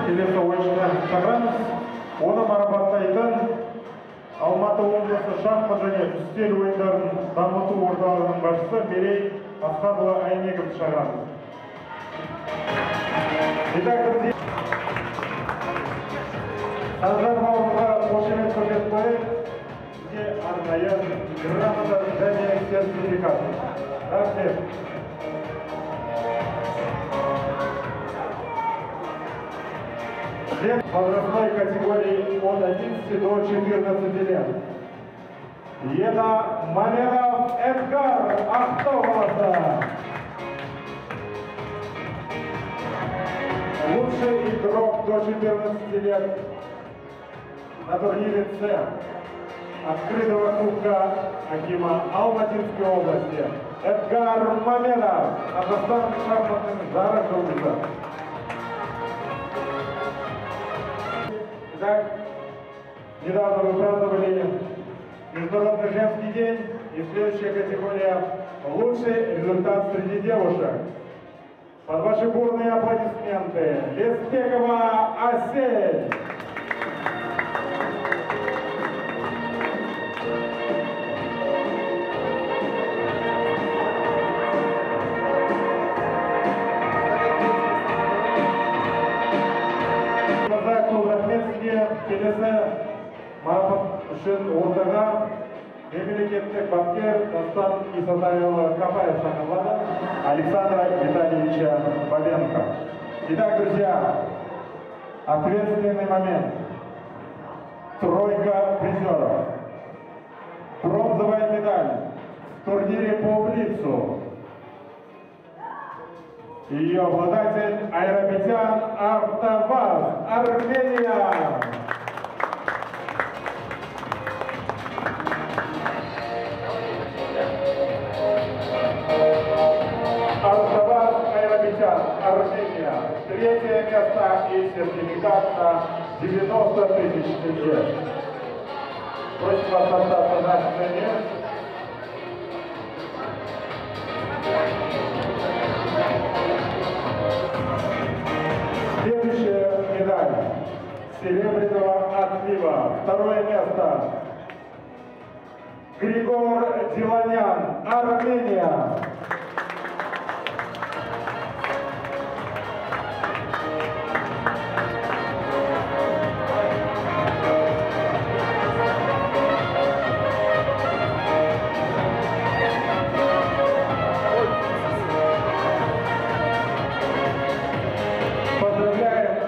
келесі ойыншыны шақырамыз. Оны марапаттайтын Алматы облысы шахмат және үстел ойындарын дамыту орталығының басшысы Мерей Асқарұлы Айнеков шақырамыз. Санжар бауырға қошемет көрсетіп қойып, сізге арнайы грамота және сертификат. Рахмет. В возрастной категории от 11 до 14 лет. Еда Мамедов Эдгар, Ақтау. Лучший игрок до 14 лет на турнире С открытого кубка Акима Алматинской области. Эдгар Мамедов, Казахстан шахматным зараженным. Итак, недавно вы праздновали Международный женский день, и следующая категория – лучший результат среди девушек. Под ваши бурные аплодисменты Леспекова Асель. Келесі марапат үшін ортаға мемлекеттік бапкер Дастан Исатайұлы Капаев шақырылады. Александра Витальевича Бабенко. Итак, друзья, ответственный момент. Тройка призеров. Бронзовая медаль в турнире по блицу. Ее обладатель Айрапетян Артаваз, Армения. Артаваз Айрапетян, Армения. Третье место и сертификат на 90 тысяч тенге. Просим вас остаться на сцене. Следующая медаль серебряного отлива. Второе место. Григор Диланян, Армения.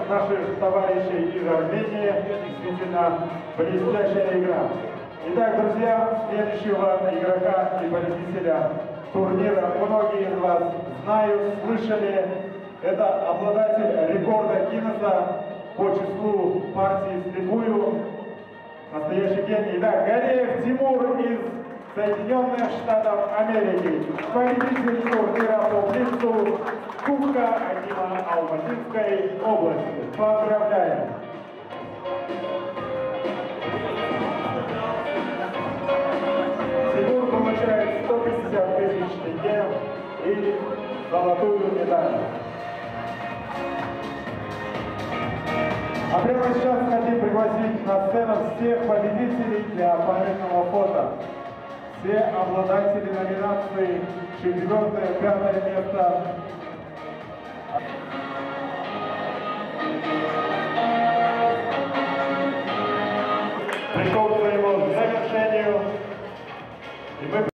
Наших товарищей из Армении, действительно блестящая игра. Итак, друзья, следующего игрока и победителя турнира многие из вас знают, слышали. Это обладатель рекорда Гиннесса по числу партий вслепую. Настоящий гений. Итак, Галеев Тимур из Соединенных Штатов Америки. Победитель турнира по блицу Кубка Акима Алматинской области. Поздравляем! Тимур получает 150 тысяч тенге и золотую медаль. А прямо сейчас хотим пригласить на сцену всех победителей для памятного фото. Все обладатели номинации 4-5 место. Пришел к своему завершению. И мы